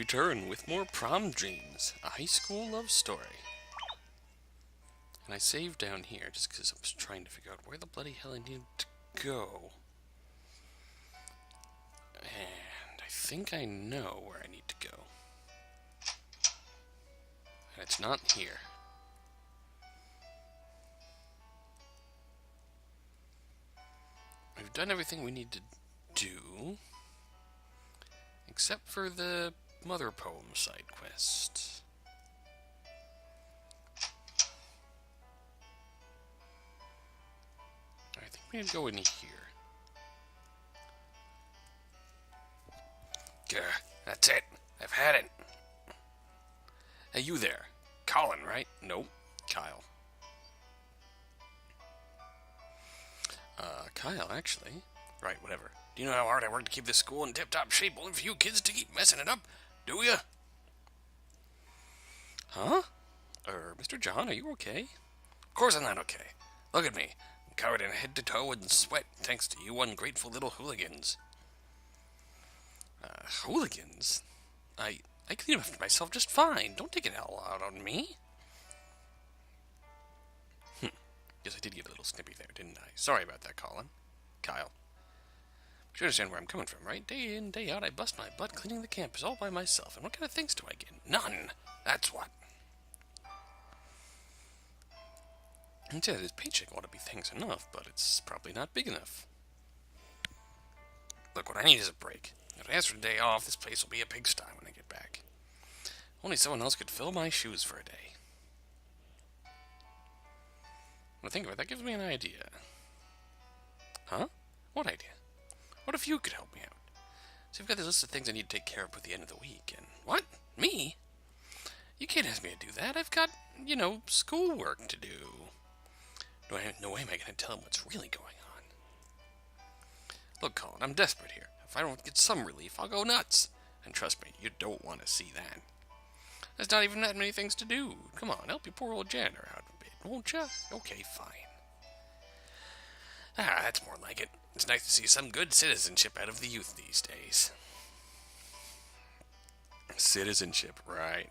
return with more Prom Dreams, a high school love story. And I saved down here just because I was trying to figure out where the bloody hell I needed to go. And I think I know where I need to go. And it's not here. We've done everything we need to do, except for the Mother Poem side quest. I think we need to go in here. Gah, that's it. I've had it. Hey, you there. Colin, right? Nope. Kyle. Kyle, actually. Right, whatever. Do you know how hard I work to keep this school in tip-top shape only for you kids to keep messing it up? Do ya? Huh? Mr. John, are you okay? Of course I'm not okay. Look at me. I'm covered in head to toe in sweat thanks to you ungrateful little hooligans. Hooligans? I clean up after myself just fine. Don't take it all out on me. Guess I did get a little snippy there, didn't I? Sorry about that, Colin. Kyle. You understand where I'm coming from, right? Day in, day out, I bust my butt cleaning the campus all by myself. And what kind of things do I get? None. That's what. I'd say that his paycheck ought to be thanks enough, but it's probably not big enough. Look, what I need is a break. If I ask for a day off, this place will be a pigsty when I get back. Only someone else could fill my shoes for a day. When I think of it, that gives me an idea. Huh? What idea? What if you could help me out? So you've got this list of things I need to take care of at the end of the week, and... What? Me? You can't ask me to do that. I've got, schoolwork to do. No way am I going to tell him what's really going on. Look, Colin, I'm desperate here. If I don't get some relief, I'll go nuts. And trust me, you don't want to see that. There's not even that many things to do. Come on, help your poor old janitor out a bit, won't ya? Okay, fine. That's more like it. It's nice to see some good citizenship out of the youth these days. Citizenship, right.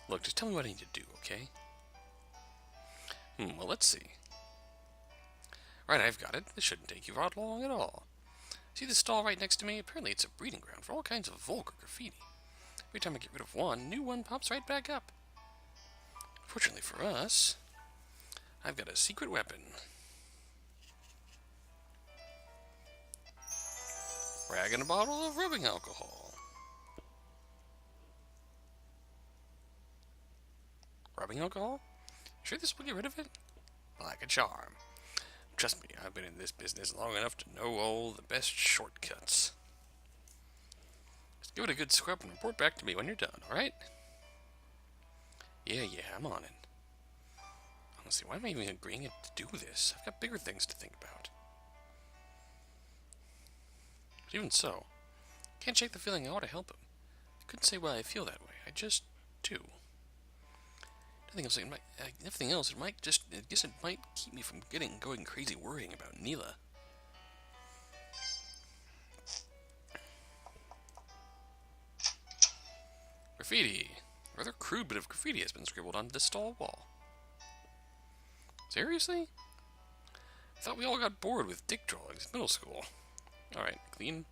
Look, just tell me what I need to do, okay? Well, let's see. Right, I've got it. This shouldn't take you out long at all. See this stall right next to me? Apparently it's a breeding ground for all kinds of vulgar graffiti. Every time I get rid of one, a new one pops right back up. Fortunately for us, I've got a secret weapon. Rag and a bottle of rubbing alcohol. Rubbing alcohol? Sure this will get rid of it? Like a charm. Trust me, I've been in this business long enough to know all the best shortcuts. Just give it a good scrub and report back to me when you're done, alright? Yeah, I'm on it. Honestly, why am I even agreeing to do this? I've got bigger things to think about. But even so, I can't shake the feeling I ought to help him. I couldn't say why I feel that way. I just do. Everything else, I guess it might keep me from going crazy worrying about Neela. Graffiti. A rather crude bit of graffiti has been scribbled onto the stall wall. Seriously? I thought we all got bored with dick drawings in middle school. Alright, clean.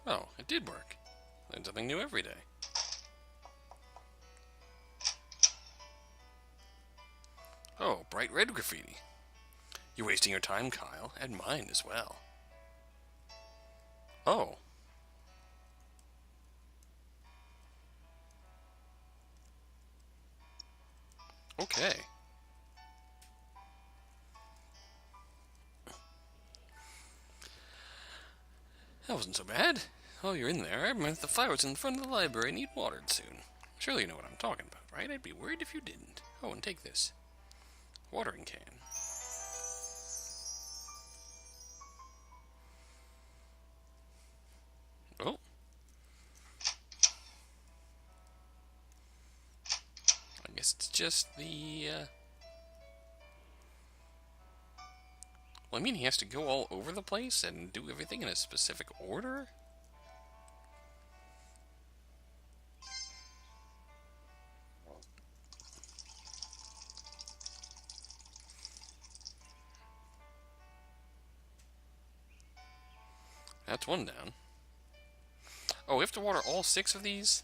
Oh, it did work. Learn something new every day. Oh, bright red graffiti. You're wasting your time, Kyle, and mine as well. Oh. Okay. That wasn't so bad. Oh, you're in there. I meant the flowers in front of the library need watered soon. Surely you know what I'm talking about, right? I'd be worried if you didn't. Oh, and take this. Watering can. Oh. guess it's just the, Well, I mean, he has to go all over the place and do everything in a specific order? That's one down. Oh, we have to water all 6 of these?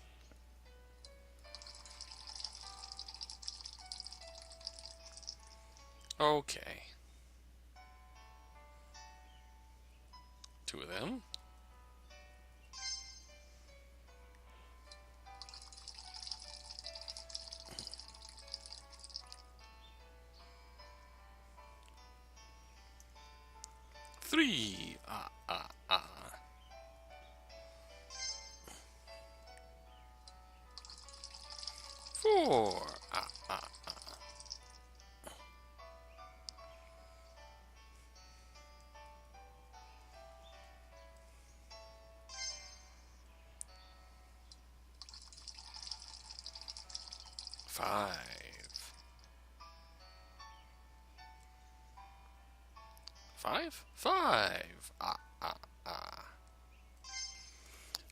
Okay. 2 of them. Three. Ah. 4. 5. 5? 5.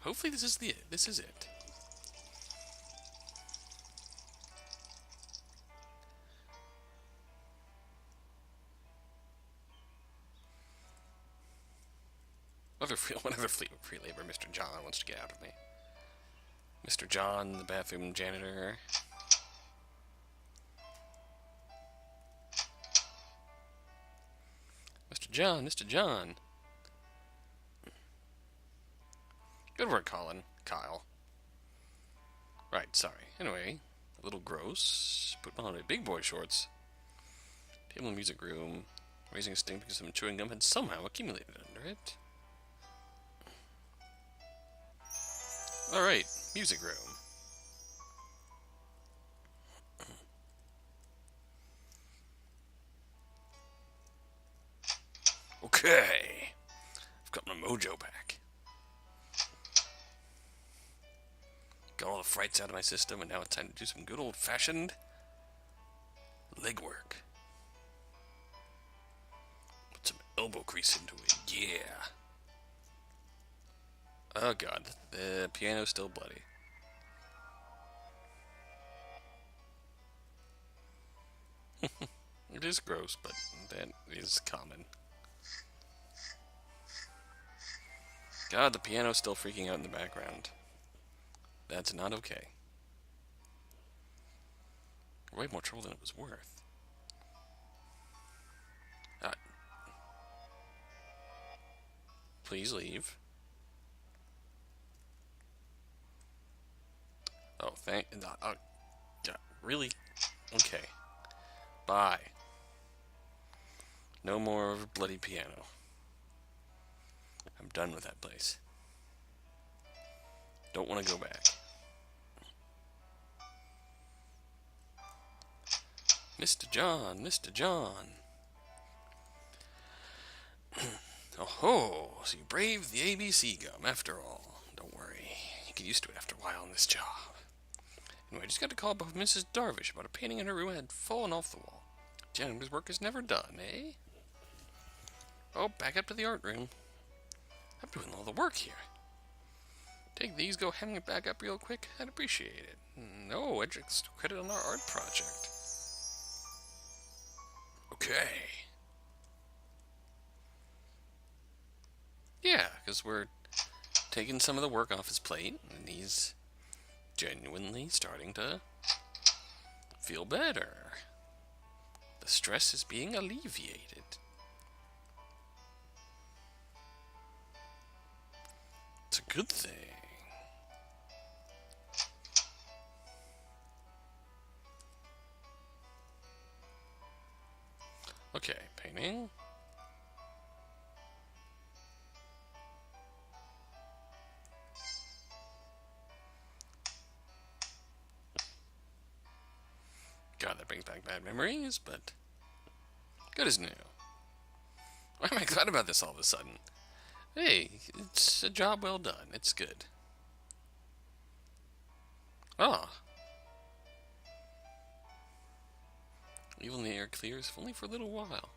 Hopefully this is it. What other free labor Mr. John wants to get out of me? Mr. John, the bathroom janitor. Mr. John. Good work, Kyle. Right, sorry. Anyway, a little gross. Put on my big boy shorts. Table in music room. Raising a stink because some chewing gum had somehow accumulated under it. Alright, music room. Okay. I've got my mojo back. Got all the frights out of my system, and now it's time to do some good old-fashioned legwork. Put some elbow grease into it, yeah. Oh god, the piano's still bloody. It is gross, but that is common. God, the piano's still freaking out in the background. That's not okay. Way more trouble than it was worth. Please leave. Oh, really? Okay. Bye. No more bloody piano. I'm done with that place. Don't want to go back. Mr. John, Mr. John. Oh, so you braved the ABC gum after all. Don't worry. You get used to it after a while on this job. Anyway, I just got to call up Mrs. Darvish about a painting in her room that had fallen off the wall. Janitor's work is never done, eh? Oh, back up to the art room. I'm doing all the work here. Take these, go hang it back up real quick. I'd appreciate it. No extra credit on our art project. Okay. Yeah, because we're taking some of the work off his plate, and he's genuinely starting to feel better. The stress is being alleviated. It's a good thing. Okay, painting. God, that brings back bad memories, but good as new. Why am I glad about this all of a sudden? Hey, it's a job well done. It's good. Ah. air clears, if only for a little while.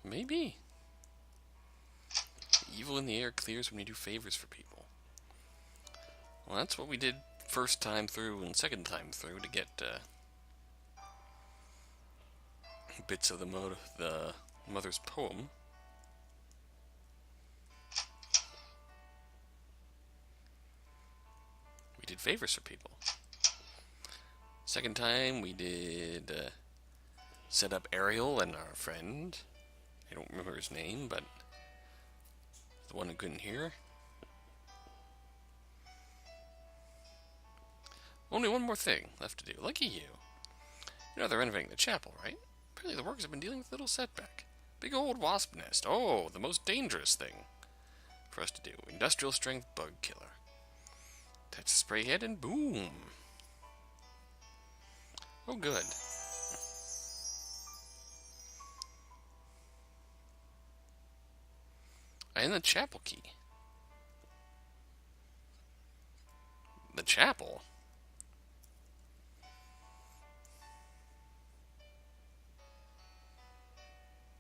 Maybe. Evil in the air clears when you do favors for people. Well, that's what we did first time through and second time through to get bits of the mother's poem. We did favors for people. Second time we did set up Ariel and our friend. I don't remember his name, but the one who couldn't hear. Only one more thing left to do. Lucky you. You know they're renovating the chapel, right? Apparently the workers have been dealing with a little setback. Big old wasp nest. Oh, the most dangerous thing for us to do. Industrial strength bug killer. Touch the spray head and boom. Oh, good. And the chapel key. The chapel?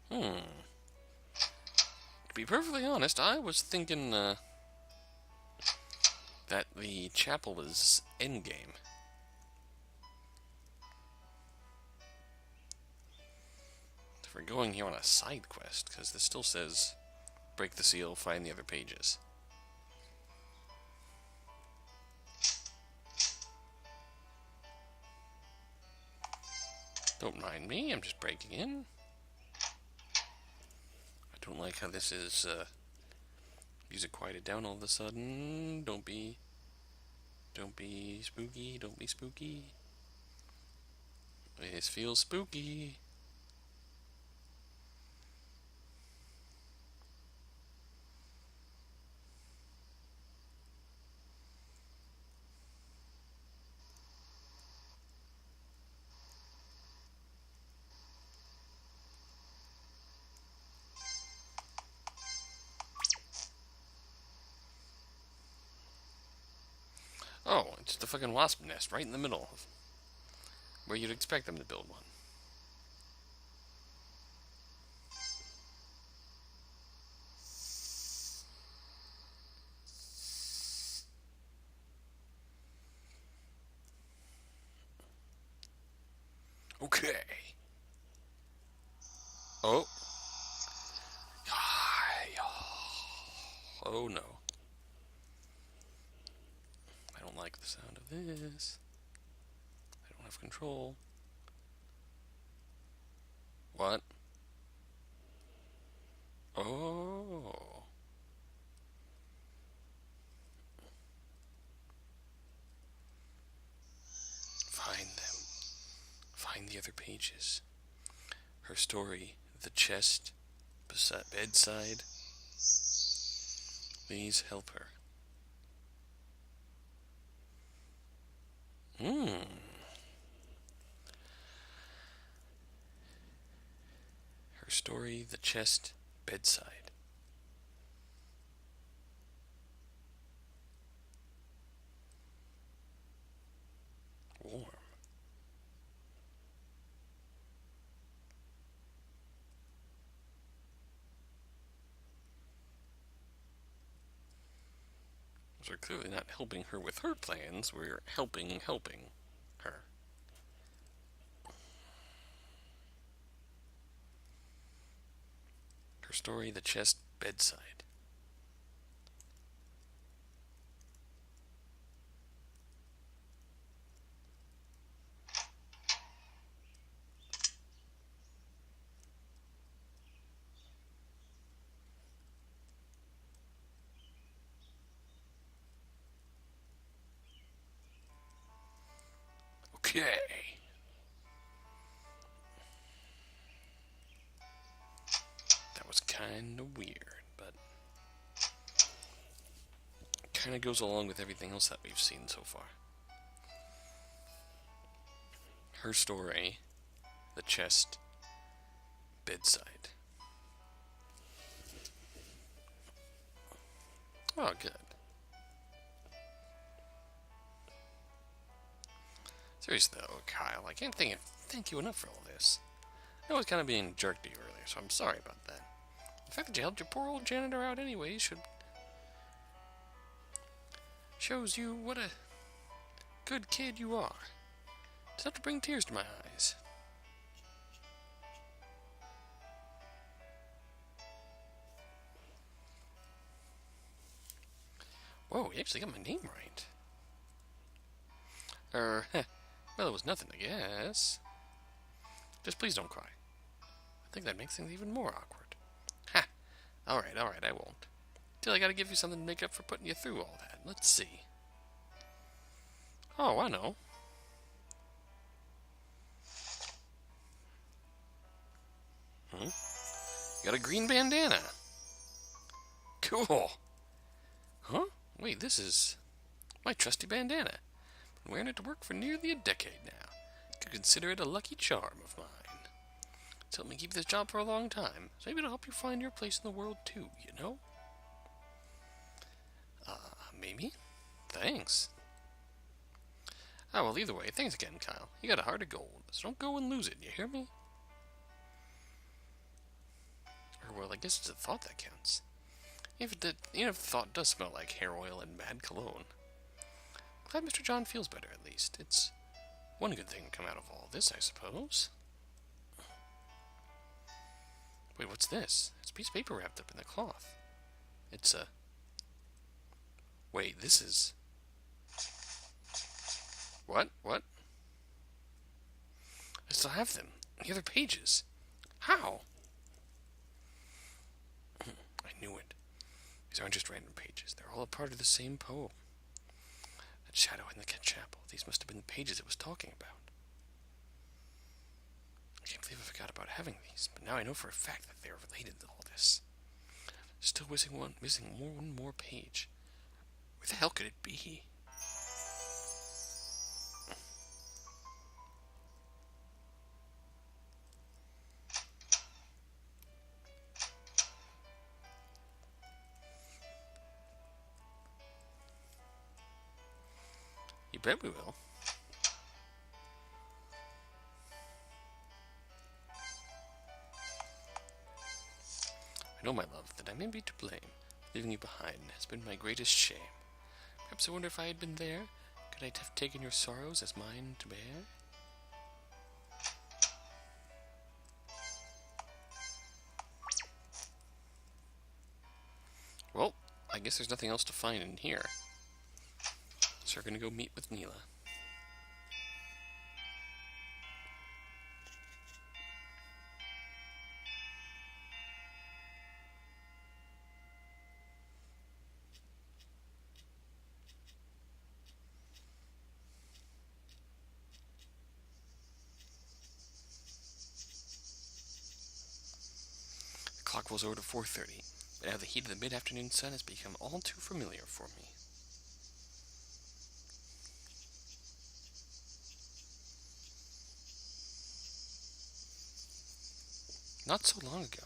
To be perfectly honest, I was thinking that the chapel is endgame. If we're going here on a side quest, because this still says break the seal, find the other pages. Don't mind me, I'm just breaking in. I don't like how this is, music quieted down all of a sudden. Don't be spooky, don't be spooky. This feels spooky. Oh, it's the fucking wasp nest right in the middle of where you'd expect them to build one. Okay. Oh. Oh no. I don't like the sound of this. I don't have control. What? Oh. Find them. Find the other pages. Her story, the chest, bedside. Please help her. Her story, the chest, bedside. Warm. So we're clearly not helping her with her plans, we're helping her. Her story, the chest, bedside. Okay. That was kind of weird, but kind of goes along with everything else that we've seen so far. Her story, the chest, bedside. Oh, good. Seriously though, Kyle, I can't thank you enough for all this. I was kind of being a jerk to you earlier, so I'm sorry about that. The fact that you helped your poor old janitor out anyway shows you what a good kid you are. It's enough to bring tears to my eyes. Whoa, you actually got my name right. Well, it was nothing, I guess. Just please don't cry. I think that makes things even more awkward. Ha! Alright, I won't. Till I gotta give you something to make up for putting you through all that. Let's see. Oh, I know. You got a green bandana. Cool. Huh? Wait, this is my trusty bandana. Been wearing it to work for nearly a decade now. Could consider it a lucky charm of mine. It's helped me keep this job for a long time, so maybe it'll help you find your place in the world too, you know? Maybe? Thanks. Oh, well, either way, thanks again, Kyle. You got a heart of gold, so don't go and lose it, you hear me? Or, well, I guess it's a thought that counts. Even if the thought does smell like hair oil and bad cologne. Glad Mr. John feels better, at least. It's one good thing to come out of all this, I suppose. Wait, what's this? It's a piece of paper wrapped up in the cloth. It's a... Wait, this is... What? I still have them. The other pages. How? I knew it. These aren't just random pages. They're all a part of the same poem. That shadow in the chapel. These must have been the pages it was talking about. I can't believe I forgot about having these, but now I know for a fact that they are related to all this. Still missing one more page. Where the hell could it be? You bet we will. I know, my love, that I may be to blame. Leaving you behind has been my greatest shame. Perhaps I wonder if I had been there, could I have taken your sorrows as mine to bear? Well, I guess there's nothing else to find in here. So we're gonna go meet with Neela. The clock rolls over to 4:30, but now the heat of the mid-afternoon sun has become all too familiar for me. Not so long ago.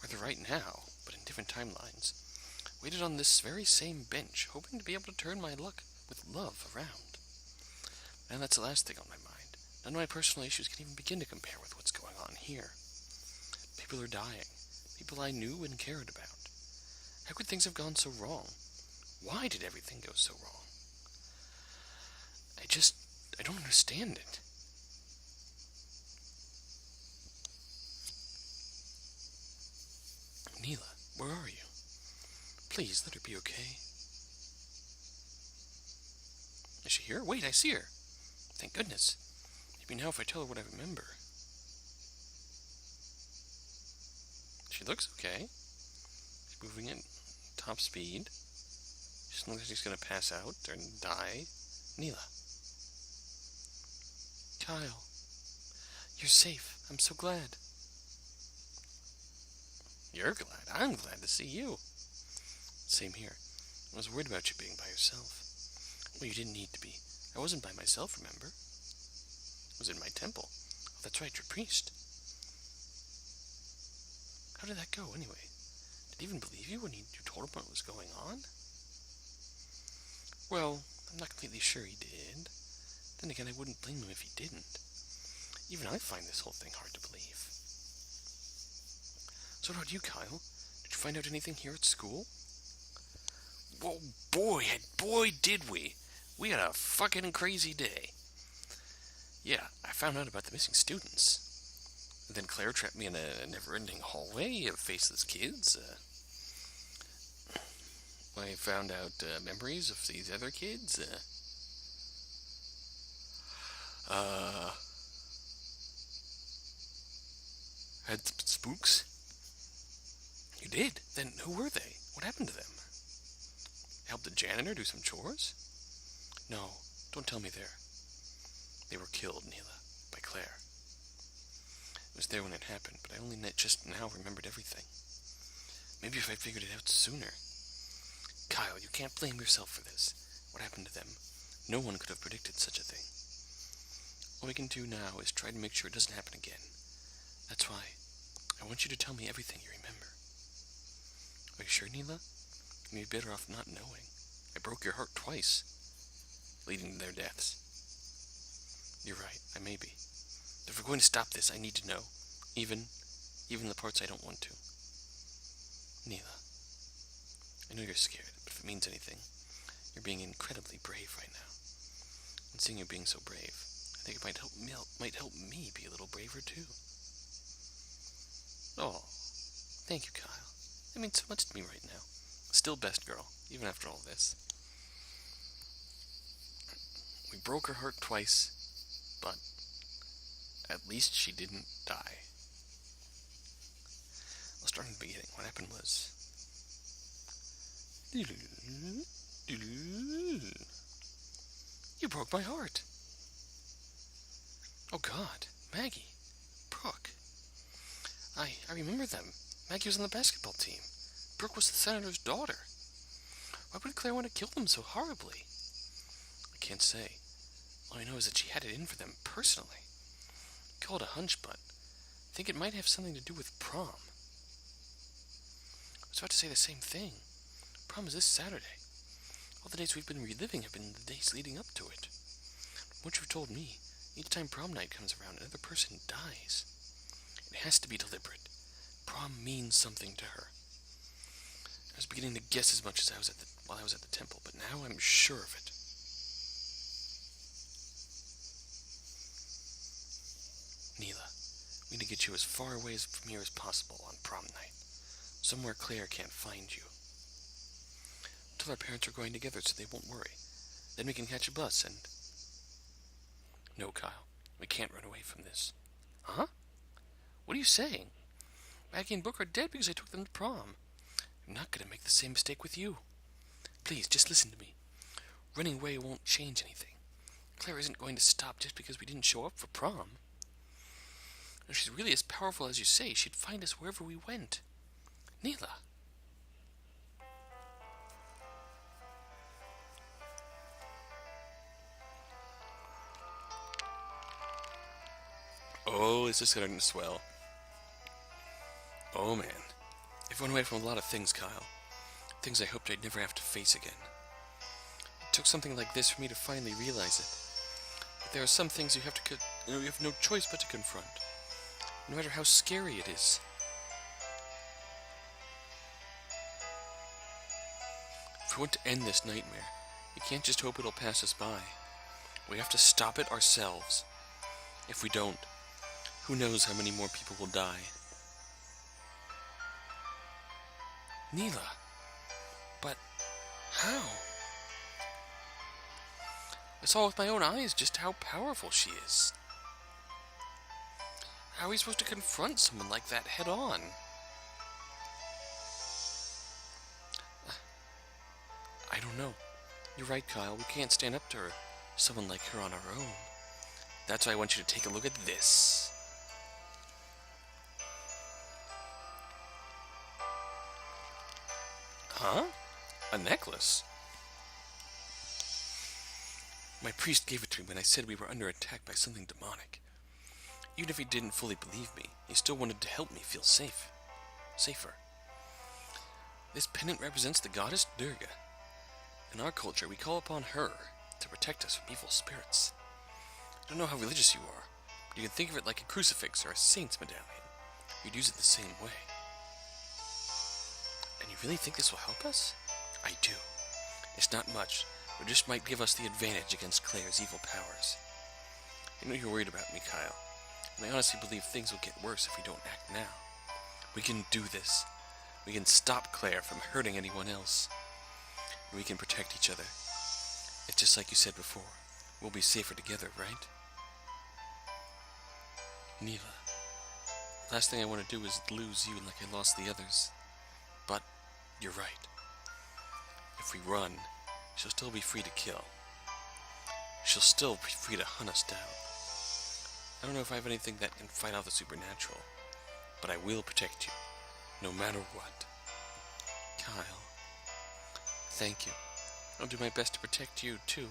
Rather right now, but in different timelines. Waited on this very same bench, hoping to be able to turn my luck with love around. And that's the last thing on my mind. None of my personal issues can even begin to compare with what's going on here. People are dying. People I knew and cared about. How could things have gone so wrong? Why did everything go so wrong? I don't understand it. Neela, where are you? Please, let her be okay. Is she here? Wait, I see her. Thank goodness. Maybe now if I tell her what I remember. She looks okay. She's moving at top speed. She doesn't look like she's going to pass out or die. Neela. Kyle. You're safe. I'm so glad. You're glad. I'm glad to see you. Same here. I was worried about you being by yourself. Well, you didn't need to be. I wasn't by myself, remember? I was in my temple. Oh, that's right, your priest. How did that go, anyway? Did he even believe you when you told him what was going on? Well, I'm not completely sure he did. Then again, I wouldn't blame him if he didn't. Even I find this whole thing hard to believe. So what about you, Kyle? Did you find out anything here at school? Well, boy, did we. We had a fucking crazy day. Yeah, I found out about the missing students. And then Claire trapped me in a never-ending hallway of faceless kids. I found out memories of these other kids. Had spooks. You did? Then who were they? What happened to them? Helped the janitor do some chores? No, don't tell me there. They were killed, Neela, by Claire. I was there when it happened, but I only just now remembered everything. Maybe if I figured it out sooner. Kyle, you can't blame yourself for this. What happened to them? No one could have predicted such a thing. All we can do now is try to make sure it doesn't happen again. That's why I want you to tell me everything you remember. Are you sure, Neela? You'd be better off not knowing. I broke your heart twice, leading to their deaths. You're right, I may be. But if we're going to stop this, I need to know. Even the parts I don't want to. Neela, I know you're scared, but if it means anything, you're being incredibly brave right now. And seeing you being so brave, I think it might help me be a little braver too. Oh, thank you, Kyle. That means so much to me right now. Still best girl, even after all this. We broke her heart twice, but at least she didn't die. I'll start in the beginning. What happened was... You broke my heart. Oh God, Maggie, Brooke. I remember them. Maggie was on the basketball team. Brooke was the senator's daughter. Why would Claire want to kill them so horribly? I can't say. All I know is that she had it in for them personally. I call it a hunch, but I think it might have something to do with prom. I was about to say the same thing. Prom is this Saturday. All the days we've been reliving have been the days leading up to it. From what you've told me, each time prom night comes around, another person dies. It has to be deliberate. Prom means something to her. I was beginning to guess as much as while I was at the temple, but now I'm sure of it. Neela, we need to get you as far away from here as possible on prom night. Somewhere Claire can't find you. Tell our parents we're going together so they won't worry. Then we can catch a bus and... No, Kyle, we can't run away from this. Huh? What are you saying? Maggie and Brooke are dead because I took them to prom. I'm not going to make the same mistake with you. Please, just listen to me. Running away won't change anything. Claire isn't going to stop just because we didn't show up for prom. If she's really as powerful as you say, she'd find us wherever we went. Neela. Oh, is this starting to swell? Oh, man. I've run away from a lot of things, Kyle. Things I hoped I'd never have to face again. It took something like this for me to finally realize it. But there are some things you have no choice but to confront, no matter how scary it is. If we want to end this nightmare, we can't just hope it'll pass us by. We have to stop it ourselves. If we don't, who knows how many more people will die. Neela. But how? I saw with my own eyes just how powerful she is. How are we supposed to confront someone like that head on? I don't know. You're right, Kyle. We can't stand up to her, someone like her on our own. That's why I want you to take a look at this. Huh? A necklace? My priest gave it to me when I said we were under attack by something demonic. Even if he didn't fully believe me, he still wanted to help me feel safer. This pendant represents the goddess Durga. In our culture, we call upon her to protect us from evil spirits. I don't know how religious you are, but you can think of it like a crucifix or a saint's medallion. You'd use it the same way. And you really think this will help us? I do. It's not much, but it just might give us the advantage against Claire's evil powers. I know you're worried about me, Kyle, and I honestly believe things will get worse if we don't act now. We can do this. We can stop Claire from hurting anyone else. And we can protect each other. It's just like you said before. We'll be safer together, right? Neela, last thing I want to do is lose you like I lost the others. But you're right. If we run, she'll still be free to kill. She'll still be free to hunt us down. I don't know if I have anything that can fight off the supernatural, but I will protect you, no matter what. Kyle, thank you. I'll do my best to protect you, too.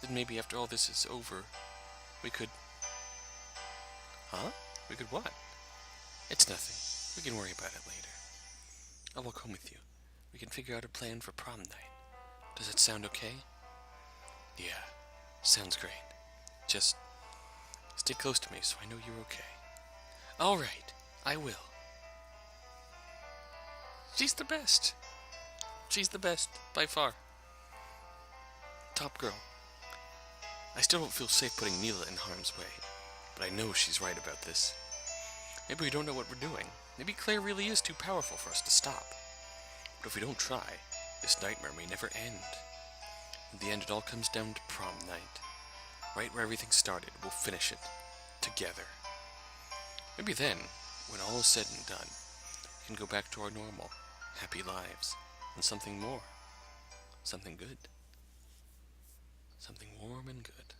Then maybe after all this is over, we could... Huh? We could what? It's nothing. We can worry about it later. I'll walk home with you. We can figure out a plan for prom night. Does that sound okay? Yeah, sounds great. Just stay close to me so I know you're okay. All right, I will. She's the best. She's the best, by far. Top girl. I still don't feel safe putting Neela in harm's way, but I know she's right about this. Maybe we don't know what we're doing. Maybe Claire really is too powerful for us to stop. But if we don't try, this nightmare may never end. In the end, it all comes down to prom night. Right where everything started, we'll finish it. Together. Maybe then, when all is said and done, we can go back to our normal, happy lives, and something more. Something good. Something warm and good.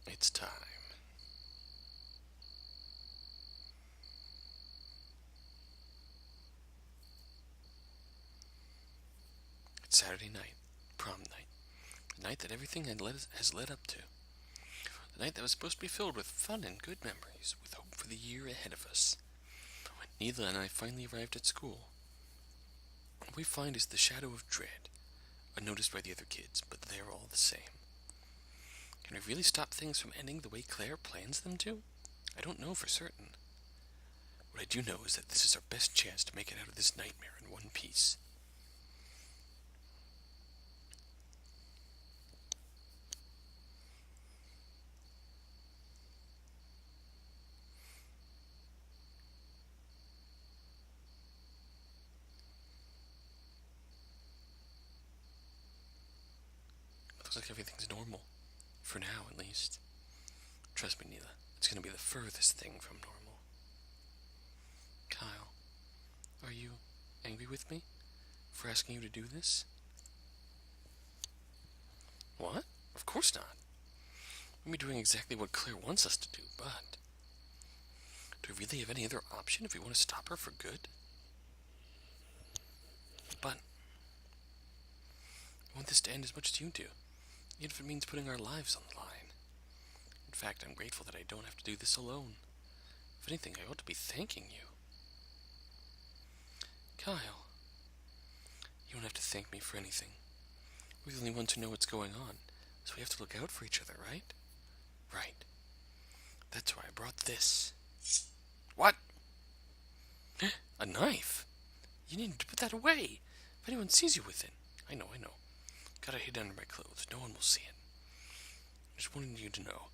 It's time. It's Saturday night, prom night. The night that everything has led up to. The night that was supposed to be filled with fun and good memories, with hope for the year ahead of us. When Neela and I finally arrived at school, what we find is the shadow of dread, unnoticed by the other kids, but they're all the same. Can we really stop things from ending the way Claire plans them to? I don't know for certain. What I do know is that this is our best chance to make it out of this nightmare in one piece. Looks like everything's normal. For now, at least. Trust me, Neela, it's going to be the furthest thing from normal. Kyle, are you angry with me for asking you to do this? What? Of course not. We're doing exactly what Claire wants us to do, but... do we really have any other option if we want to stop her for good? But... I want this to end as much as you do, even if it means putting our lives on the line. In fact, I'm grateful that I don't have to do this alone. If anything, I ought to be thanking you. Kyle, you don't have to thank me for anything. We're the only ones who know what's going on, so we have to look out for each other, right? Right. That's why I brought this. What? A knife? You need to put that away. If anyone sees you with it. I know. Gotta hide under my clothes. No one will see it. I just wanted you to know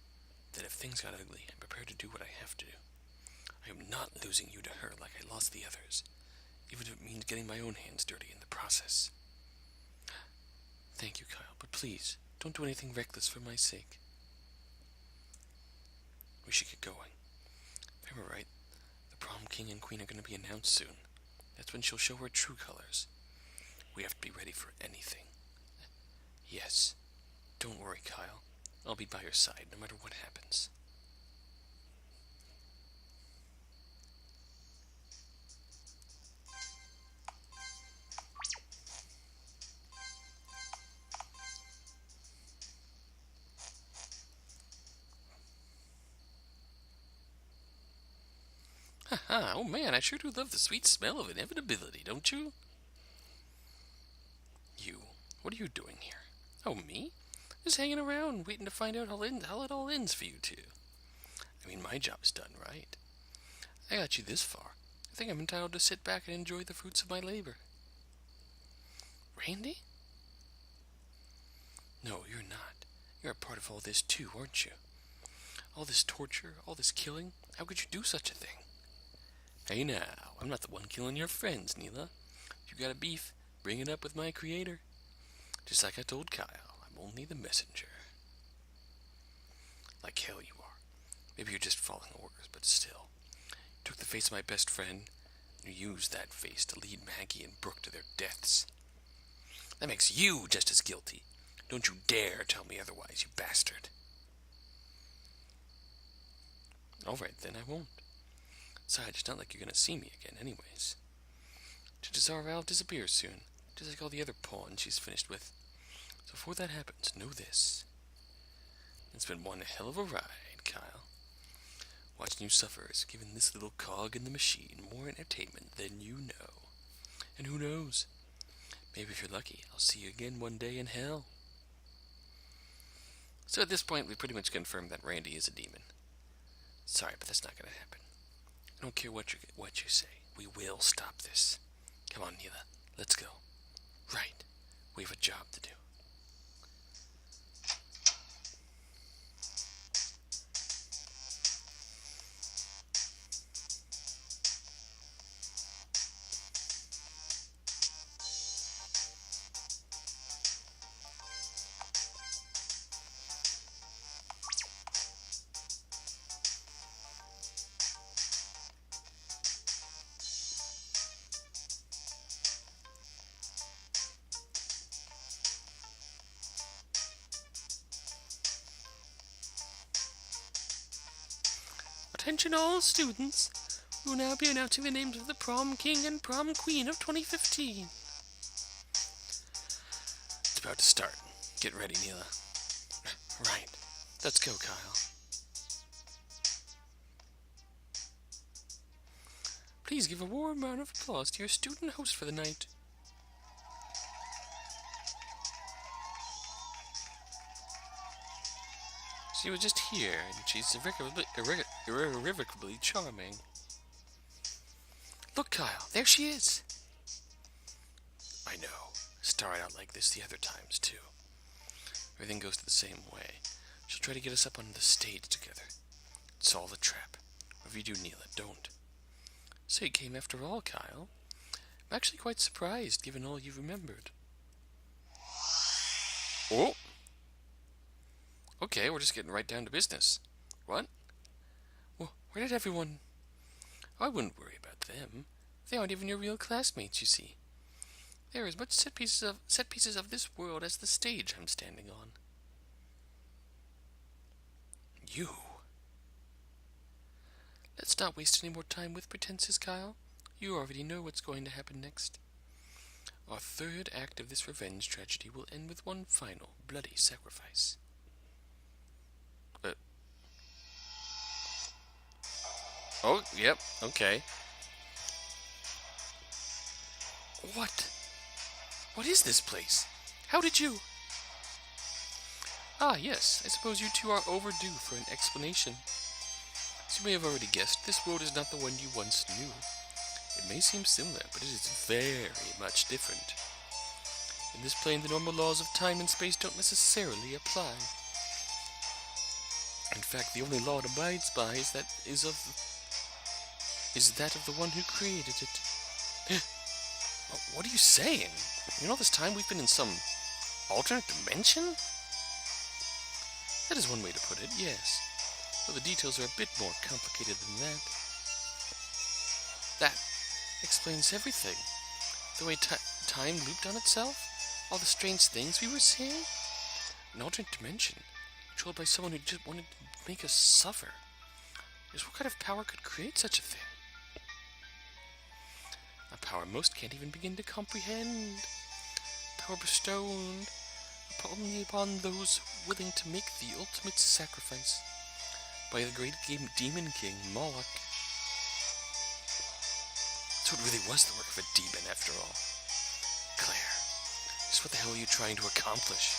that if things got ugly, I'm prepared to do what I have to do. I am not losing you to her like I lost the others, even if it means getting my own hands dirty in the process. Thank you, Kyle, but please, don't do anything reckless for my sake. We should get going. If I were right, the prom king and queen are going to be announced soon. That's when she'll show her true colors. We have to be ready for anything. Yes. Don't worry, Kyle. I'll be by your side no matter what happens. Haha, oh man, I sure do love the sweet smell of inevitability, don't you? You, what are you doing here? Oh, me? Just hanging around, waiting to find out how it all ends for you two. I mean, my job's done, right? I got you this far. I think I'm entitled to sit back and enjoy the fruits of my labor. Randy? No, you're not. You're a part of all this too, aren't you? All this torture, all this killing. How could you do such a thing? Hey now, I'm not the one killing your friends, Neela. If you got a beef, bring it up with my creator. Just like I told Kyle, I'm only the messenger. Like hell you are. Maybe you're just following orders, but still. You took the face of my best friend, and you used that face to lead Maggie and Brooke to their deaths. That makes you just as guilty. Don't you dare tell me otherwise, you bastard. Alright, then I won't. Besides, it's not like you're gonna see me again anyways. Chichizar Val disappears soon, just like all the other pawns she's finished with. So before that happens, know this. It's been one hell of a ride, Kyle. Watching you suffer is giving this little cog in the machine more entertainment than you know. And who knows? Maybe if you're lucky, I'll see you again one day in hell. So at this point, we pretty much confirmed that Randy is a demon. Sorry, but that's not going to happen. I don't care what you say. We will stop this. Come on, Neela. Let's go. Right. We have a job to do. Attention all students. We will now be announcing the names of the Prom King and Prom Queen of 2015. It's about to start. Get ready, Neela. Right. Let's go, Kyle. Please give a warm round of applause to your student host for the night. She was just here, and she's irrevocably charming. Look, Kyle, there she is. I know. Started out like this the other times, too. Everything goes the same way. She'll try to get us up on the stage together. It's all a trap. Whatever you do, Neela, don't. So you came after all, Kyle. I'm actually quite surprised, given all you've remembered. Oh! Okay, we're just getting right down to business. What? Well, where did everyone... Oh, I wouldn't worry about them. They aren't even your real classmates, you see. They are as much set pieces of this world as the stage I'm standing on. You? Let's not waste any more time with pretenses, Kyle. You already know what's going to happen next. Our third act of this revenge tragedy will end with one final, bloody sacrifice. Oh, yep, okay. What? What is this place? How did you... Ah, yes, I suppose you two are overdue for an explanation. As you may have already guessed, this world is not the one you once knew. It may seem similar, but it is very much different. In this plane, the normal laws of time and space don't necessarily apply. In fact, the only law it abides by is that of the one who created it. What are you saying? You know, this time we've been in some alternate dimension? That is one way to put it, yes. Though the details are a bit more complicated than that. That explains everything. The way time looped on itself, all the strange things we were seeing. An alternate dimension, controlled by someone who just wanted to make us suffer. Just what kind of power could create such a thing? A power most can't even begin to comprehend. Power bestowed only upon those willing to make the ultimate sacrifice by the great demon king, Moloch. So it really was the work of a demon, after all. Claire, just what the hell are you trying to accomplish?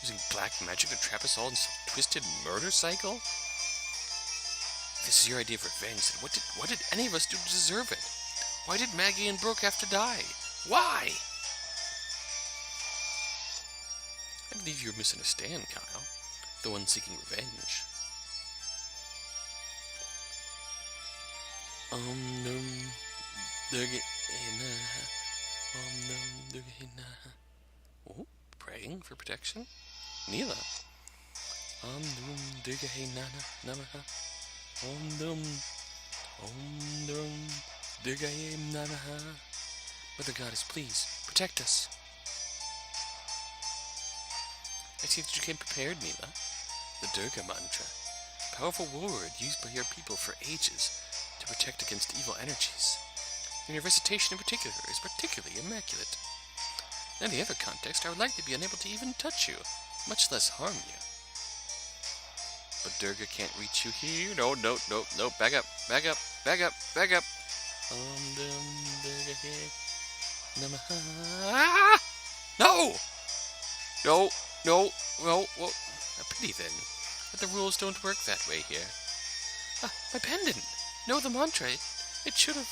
Using black magic to trap us all in some twisted murder cycle? If this is your idea of revenge, then what did any of us do to deserve it? Why did Maggie and Brooke have to die? Why? I believe you misunderstand, Kyle. The one seeking revenge. Oh, praying for protection? Neela. Mother Goddess, please, protect us. I see that you came prepared, Neela. The Durga mantra, a powerful word used by your people for ages to protect against evil energies. And your recitation in particular is particularly immaculate. In any other context, I would likely be unable to even touch you, much less harm you. But Durga can't reach you here. No, back up. No! No. A pity then, but the rules don't work that way here. My pendant! No, the mantra. It should have...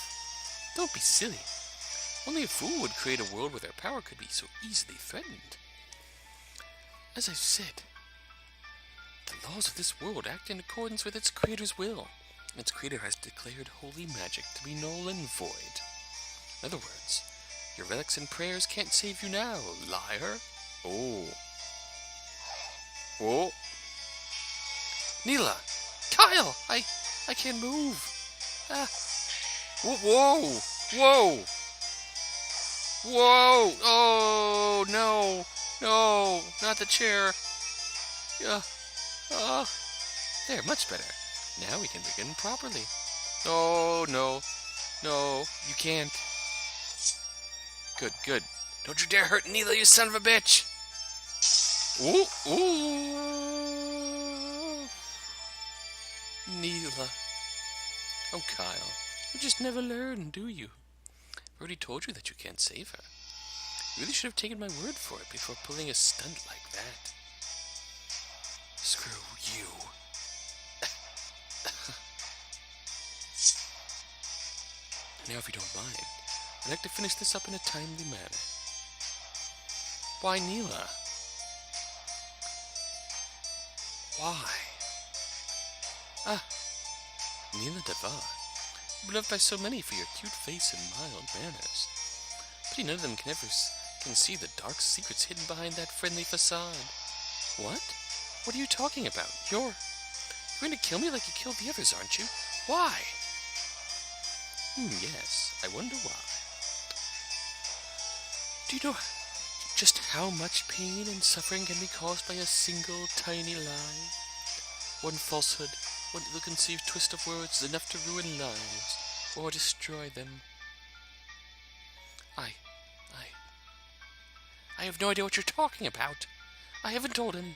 Don't be silly. Only a fool would create a world where their power could be so easily threatened. As I've said, the laws of this world act in accordance with its creator's will. Its creator has declared holy magic to be null and void. In other words, your relics and prayers can't save you now, liar. Oh. Neela! Kyle! I can't move. Whoa! Oh, no, not the chair. There, much better. Now we can begin properly. Oh, no, you can't. Good. Don't you dare hurt Neela, you son of a bitch! Ooh. Neela. Oh, Kyle, you just never learn, do you? I've already told you that you can't save her. You really should have taken my word for it before pulling a stunt like that. Screw you. Now, if you don't mind, I'd like to finish this up in a timely manner. Why, Neela? Why? Neela Devar, beloved by so many for your cute face and mild manners. Pity none of them can see the dark secrets hidden behind that friendly facade. What? What are you talking about? You're going to kill me like you killed the others, aren't you? Why? Yes, I wonder why. Do you know just how much pain and suffering can be caused by a single tiny lie? One falsehood, one ill-conceived twist of words is enough to ruin lives, or destroy them. I have no idea what you're talking about. I haven't told any.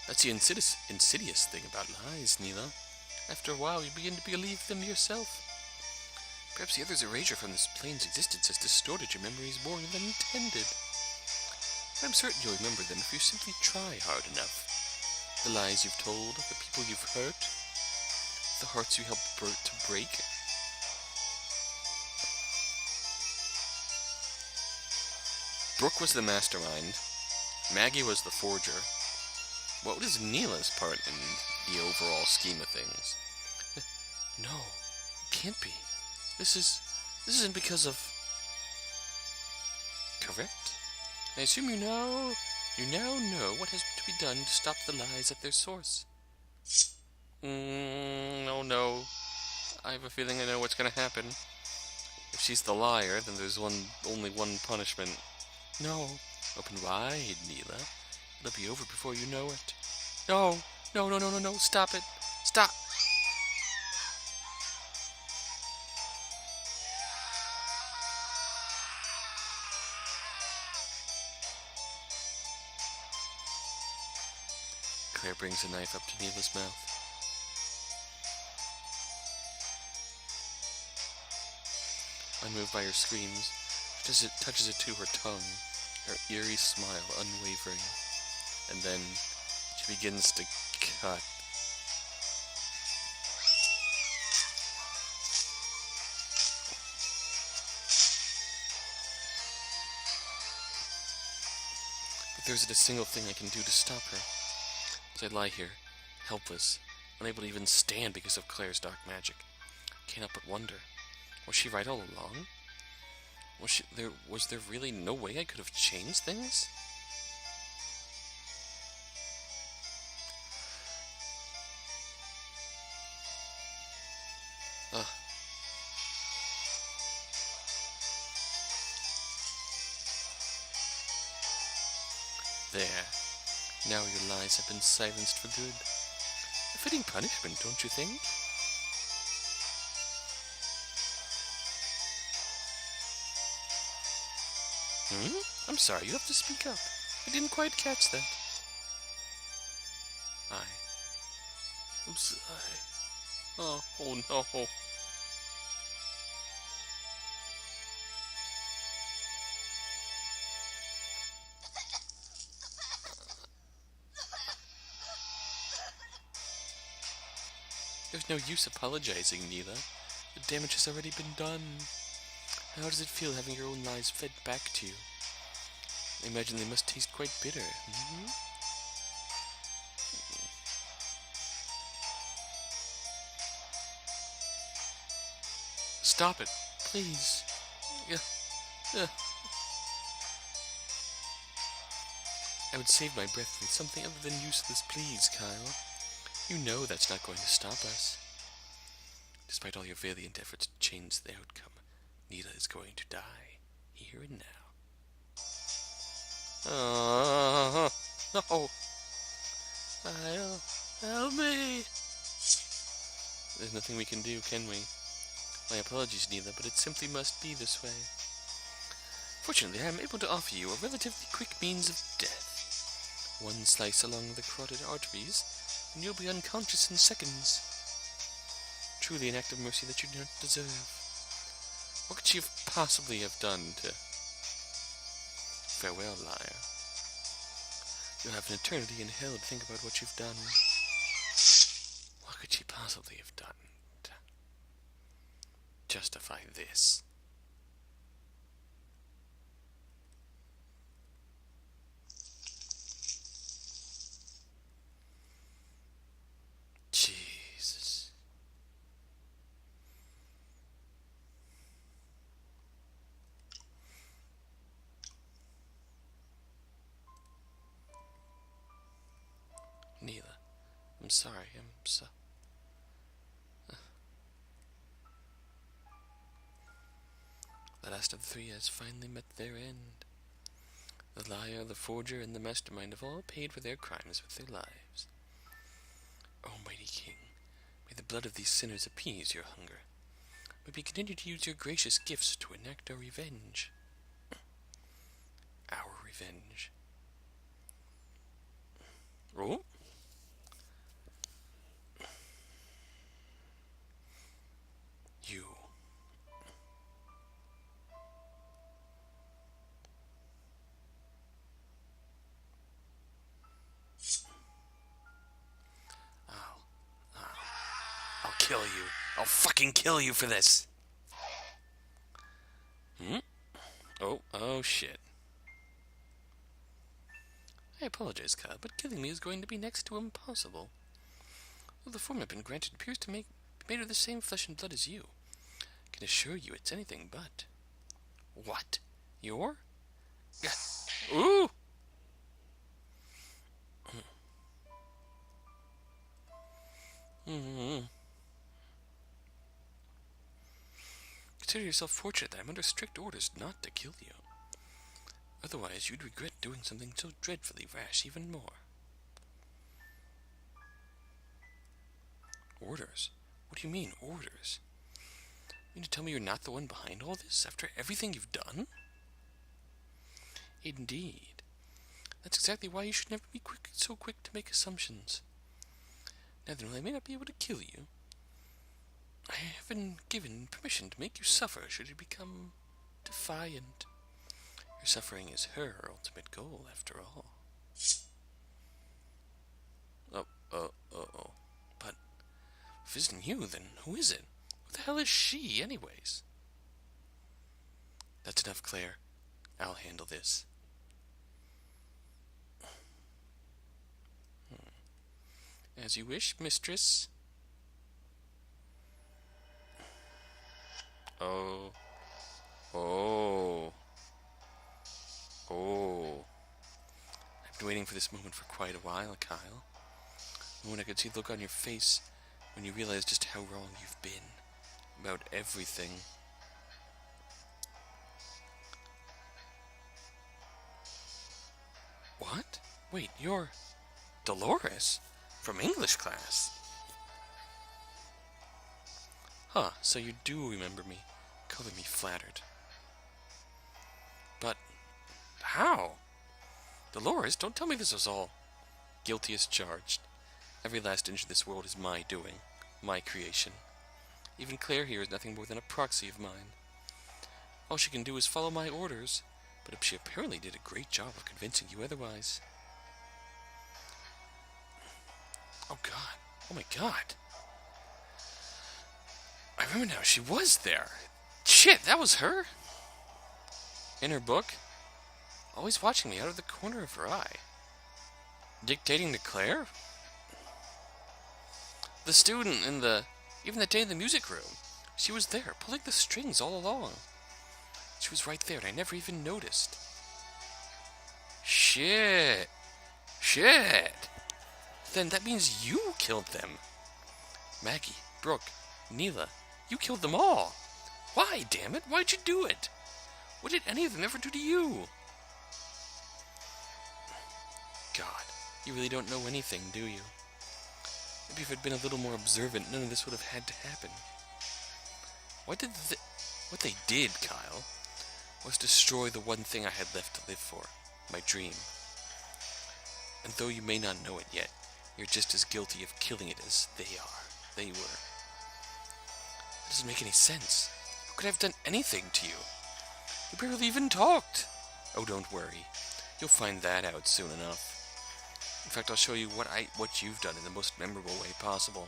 That's the insidious thing about lies, Neela. After a while, you begin to believe them yourself. Perhaps the other's erasure from this plane's existence has distorted your memories more than intended. But I'm certain you'll remember them if you simply try hard enough. The lies you've told, the people you've hurt, the hearts you helped to break. Brooke was the mastermind. Maggie was the forger. What is Neela's part in the overall scheme of things? No, it can't be. This isn't because of... Correct? I assume you now know what has to be done to stop the lies at their source. No. I have a feeling I know what's going to happen. If she's the liar, then there's only one punishment. No. Open wide, Neela. It'll be over before you know it. No. Stop it. Stop. Claire brings a knife up to Neela's mouth. Unmoved by her screams, she touches it to her tongue, her eerie smile unwavering, and then she begins to cut. But there isn't a single thing I can do to stop her. As I lie here, helpless, unable to even stand because of Claire's dark magic, I can't help but wonder, was she right all along? Was there really no way I could have changed things? Ugh. There. Now your lies have been silenced for good. A fitting punishment, don't you think? I'm sorry, you have to speak up. I didn't quite catch that. I'm sorry. Oh no. There's no use apologizing, Neela. The damage has already been done. How does it feel having your own lies fed back to you? I imagine they must taste quite bitter. Stop it, please. Yeah. I would save my breath with something other than useless pleas, Kyle. You know that's not going to stop us. Despite all your valiant efforts to change the outcome, Neela is going to die, here and now. No. Kyle, help me. There's nothing we can do, can we? My apologies, Neela, but it simply must be this way. Fortunately, I am able to offer you a relatively quick means of death. One slice along the carotid arteries, and you'll be unconscious in seconds. Truly an act of mercy that you do not deserve. What could she possibly have done to... Farewell, liar. You'll have an eternity in hell to think about what you've done. What could she possibly have done to justify this? Jesus. Neela, I'm sorry, The last of the three has finally met their end. The liar, the forger, and the mastermind have all paid for their crimes with their lives. Almighty King, may the blood of these sinners appease your hunger. May we continue to use your gracious gifts to enact our revenge. Our revenge. Oh? You. I'll kill you. I'll fucking kill you for this. Oh shit. I apologize, Kyle, but killing me is going to be next to impossible. Though the form I've been granted appears to be made of the same flesh and blood as you, I can assure you it's anything but. What? Your? Ooh! Consider yourself fortunate that I'm under strict orders not to kill you. Otherwise, you'd regret doing something so dreadfully rash even more. Orders? What do you mean, orders? You mean to tell me you're not the one behind all this, after everything you've done? Indeed. That's exactly why you should never be so quick to make assumptions. Now then, while I may not be able to kill you, I have been given permission to make you suffer should you become defiant. Your suffering is her ultimate goal, after all. Oh. But if it isn't you, then who is it? Who the hell is she, anyways? That's enough, Claire. I'll handle this. As you wish, mistress. Oh. I've been waiting for this moment for quite a while, Kyle. When I could see the look on your face when you realized just how wrong you've been about everything. What? Wait, you're Dolores from English class. Huh, so you do remember me. Cover me flattered. But how? Dolores, don't tell me this was all guilty as charged. Every last inch of this world is my doing, my creation. Even Claire here is nothing more than a proxy of mine. All she can do is follow my orders, but she apparently did a great job of convincing you otherwise. Oh God. Oh my God. I remember now, she was there. Shit, that was her? In her book? Always watching me out of the corner of her eye. Dictating to Claire? The student in even the day in the music room. She was there, pulling the strings all along. She was right there, and I never even noticed. Shit. Then that means you killed them. Maggie, Brooke, Neela, you killed them all. Why, damn it? Why'd you do it? What did any of them ever do to you? God, you really don't know anything, do you? Maybe if I'd been a little more observant, none of this would have had to happen. What they did, Kyle, was destroy the one thing I had left to live for, my dream. And though you may not know it yet, you're just as guilty of killing it as they were. That doesn't make any sense. How could I have done anything to you? You barely even talked. Oh, don't worry. You'll find that out soon enough. In fact, I'll show you what you've done in the most memorable way possible.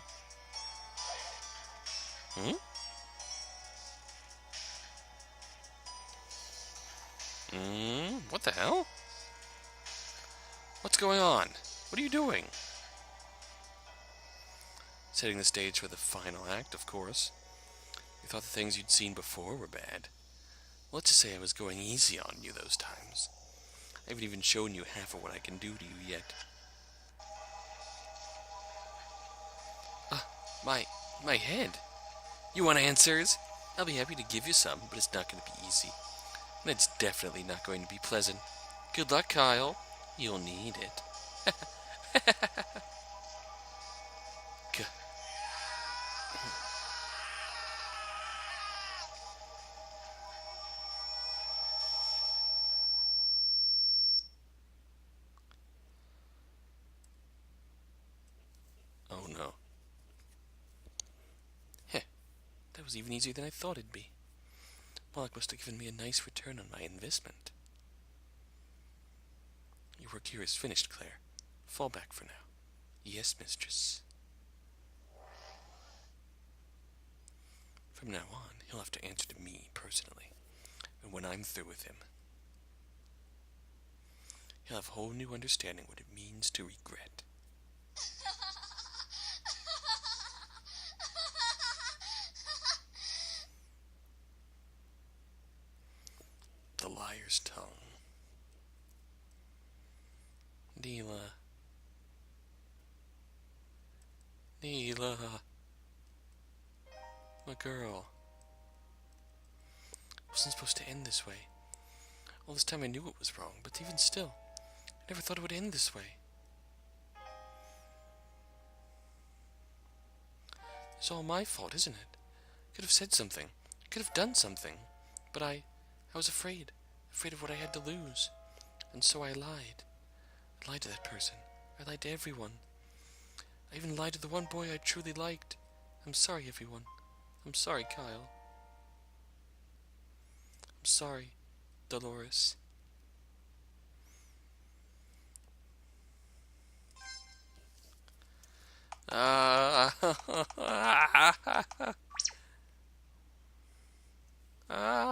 What the hell? What's going on? What are you doing? Setting the stage for the final act, of course. You thought the things you'd seen before were bad. Well, let's just say I was going easy on you those times. I haven't even shown you half of what I can do to you yet. My head. You want answers? I'll be happy to give you some, but it's not going to be easy. And it's definitely not going to be pleasant. Good luck, Kyle. You'll need it. Oh no. Heh, that was even easier than I thought it'd be. Moloch must have given me a nice return on my investment. Your work here is finished, Claire. Fall back for now. Yes, mistress. From now on, he'll have to answer to me personally. And when I'm through with him, he'll have a whole new understanding what it means to regret. The liar's tongue. Neela. My girl. It wasn't supposed to end this way. All this time I knew it was wrong, but even still, I never thought it would end this way. It's all my fault, isn't it? I could have said something. I could have done something. But I was afraid of what I had to lose. And so I lied. I lied to that person. I lied to everyone. I even lied to the one boy I truly liked. I'm sorry, everyone. I'm sorry, Kyle. I'm sorry, Dolores. Ah.